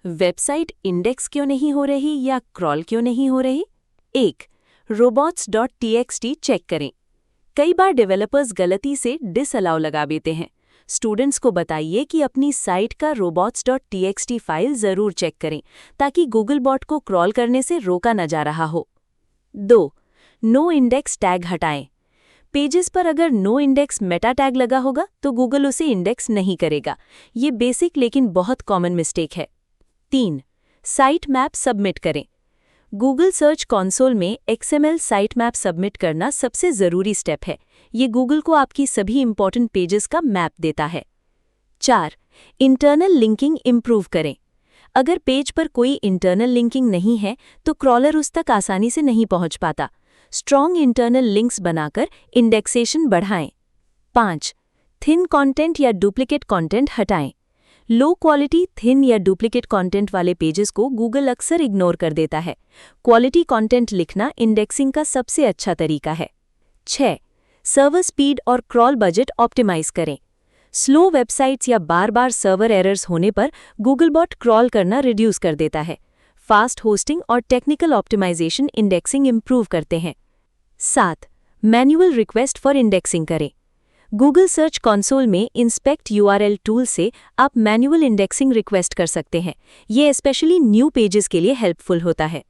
Website index क्यों नहीं हो रही या क्रॉल क्यों नहीं हो रही? 1. robots.txt चेक करें। कई बार डेवलपर्स गलती से डिसअलाउ लगा देते हैं। स्टूडेंट्स को बताइए कि अपनी साइट का robots.txt फाइल ज़रूर चेक करें ताकि गूगल बॉट को क्रॉल करने से रोका न जा रहा हो। 2. नो इंडेक्स टैग हटाएं। पेजेस पर अगर नो इंडेक्स मेटा टैग लगा होगा तो गूगल उसे इंडेक्स नहीं करेगा। ये बेसिक लेकिन बहुत कॉमन मिस्टेक है। 3. साइट मैप सबमिट करें। गूगल सर्च कंसोल में XML साइट मैप सबमिट करना सबसे ज़रूरी स्टेप है। ये गूगल को आपकी सभी इंपॉर्टेंट पेजेस का मैप देता है। 4. इंटरनल लिंकिंग इम्प्रूव करें। अगर पेज पर कोई इंटरनल लिंकिंग नहीं है तो क्रॉलर उस तक आसानी से नहीं पहुंच पाता। स्ट्रॉन्ग इंटरनल लिंक्स बनाकर इंडेक्सेशन बढ़ाएं। 5. थिन कंटेंट या डुप्लीकेट कंटेंट हटाएं। लो क्वालिटी, थिन या डुप्लीकेट कंटेंट वाले पेजेस को गूगल अक्सर इग्नोर कर देता है। क्वालिटी कंटेंट लिखना इंडेक्सिंग का सबसे अच्छा तरीका है। 6. सर्वर स्पीड और क्रॉल बजट ऑप्टिमाइज करें। स्लो वेबसाइट्स या बार-बार सर्वर एरर्स होने पर गूगल बॉट क्रॉल करना रिड्यूस कर देता है। फास्ट होस्टिंग और टेक्निकल ऑप्टिमाइजेशन इंडेक्सिंग इंप्रूव करते हैं। 7. मैनुअल रिक्वेस्ट फॉर इंडेक्सिंग करें। गूगल सर्च कंसोल में इंस्पेक्ट URL टूल से आप मैनुअल इंडेक्सिंग रिक्वेस्ट कर सकते हैं। ये स्पेशली न्यू पेजेस के लिए हेल्पफुल होता है।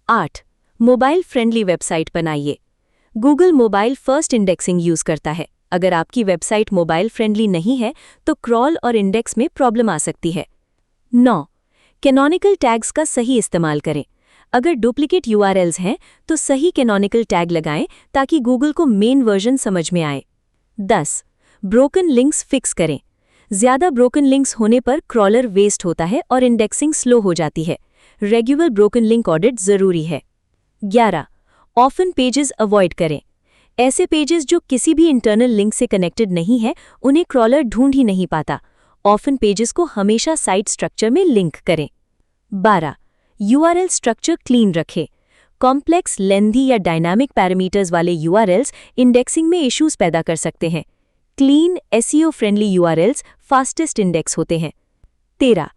8. मोबाइल फ्रेंडली वेबसाइट बनाइए। Google mobile first indexing use करता है। अगर आपकी वेबसाइट मोबाइल फ्रेंडली नहीं है तो क्रॉल और इंडेक्स में प्रॉब्लम आ सकती है। 9. कैनोनिकल टैग्स का सही इस्तेमाल करें। अगर डुप्लीकेट URLs हैं तो सही कैनोनिकल टैग लगाएं ताकि गूगल को मेन वर्जन समझ में आए। 10. ब्रोकन लिंक्स फिक्स करें। ज़्यादा ब्रोकन लिंक्स होने पर क्रॉलर वेस्ट होता है और इंडेक्सिंग स्लो हो जाती है। रेगुलर ब्रोकन लिंक ऑडिट ज़रूरी है। 11. ऑफन पेजेस अवॉइड करें। ऐसे पेजेस जो किसी भी इंटरनल लिंक से कनेक्टेड नहीं है उन्हें क्रॉलर ढूंढ ही नहीं पाता। ऑफन पेजेस को हमेशा साइट स्ट्रक्चर में लिंक करें। 12. URL स्ट्रक्चर क्लीन रखें। कॉम्प्लेक्स, लेंथी या डायनामिक पैरामीटर्स वाले URLs इंडेक्सिंग में इश्यूज पैदा कर सकते हैं। Clean, SEO friendly URLs fastest index होते हैं। 13.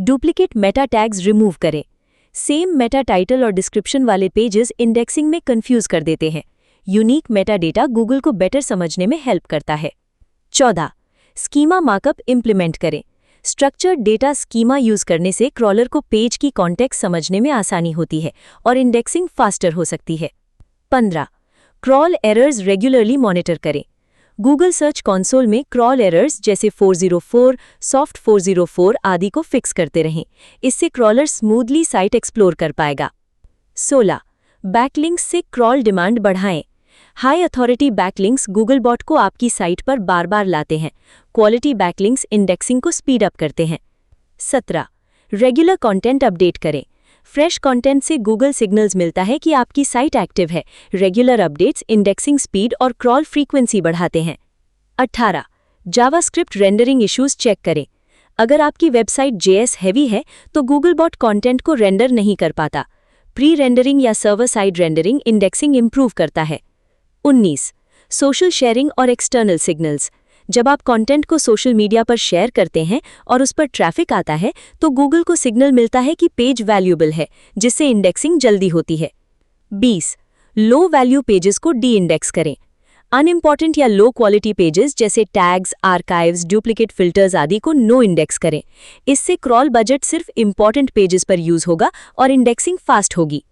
डुप्लीकेट मेटा टैग्स रिमूव करें। सेम मेटा टाइटल और डिस्क्रिप्शन वाले पेजेस इंडेक्सिंग में कंफ्यूज कर देते हैं। यूनिक मेटा डेटा गूगल को बेटर समझने में हेल्प करता है। 14. स्कीमा मार्कअप इंप्लीमेंट करें। स्ट्रक्चर्ड डेटा स्कीमा यूज करने से क्रॉलर को पेज की कॉन्टेक्स्ट समझने में आसानी होती है और इंडेक्सिंग फास्टर हो सकती है। 15. क्रॉल एरर्स रेगुलरली मॉनिटर करें। गूगल सर्च कंसोल में क्रॉल एरर्स जैसे 404, सॉफ्ट 404 आदि को फिक्स करते रहें। इससे क्रॉलर स्मूथली साइट एक्सप्लोर कर पाएगा। 16. बैकलिंक्स से क्रॉल डिमांड बढ़ाएं। High authority backlinks Google bot को आपकी साइट पर बार-बार लाते हैं। क्वालिटी बैकलिंक्स इंडेक्सिंग को स्पीड अप करते हैं। 17. रेगुलर कंटेंट अपडेट करें। फ्रेश कंटेंट से गूगल सिग्नल्स मिलता है कि आपकी साइट एक्टिव है। रेगुलर अपडेट्स इंडेक्सिंग स्पीड और क्रॉल फ्रीक्वेंसी बढ़ाते हैं। 18. जावास्क्रिप्ट रेंडरिंग इश्यूज चेक करें। अगर आपकी वेबसाइट JS हैवी है तो गूगल बॉट कंटेंट को रेंडर नहीं कर पाता। प्री रेंडरिंग या server side rendering indexing improve करता है। 19. सोशल शेयरिंग और एक्सटर्नल सिग्नल्स। जब आप कंटेंट को सोशल मीडिया पर शेयर करते हैं और उस पर ट्रैफिक आता है तो गूगल को सिग्नल मिलता है कि पेज वैल्यूएबल है, जिससे इंडेक्सिंग जल्दी होती है। 20. लो वैल्यू पेजेस को डी इंडेक्स करें। अनइम्पॉर्टेंट या लो क्वालिटी पेजेस जैसे टैग्स, आर्काइव्स, डुप्लीकेट फिल्टर्स आदि को नो इंडेक्स करें। इससे क्रॉल बजट सिर्फ इंपॉर्टेंट पेजेस पर यूज होगा और इंडेक्सिंग फास्ट होगी।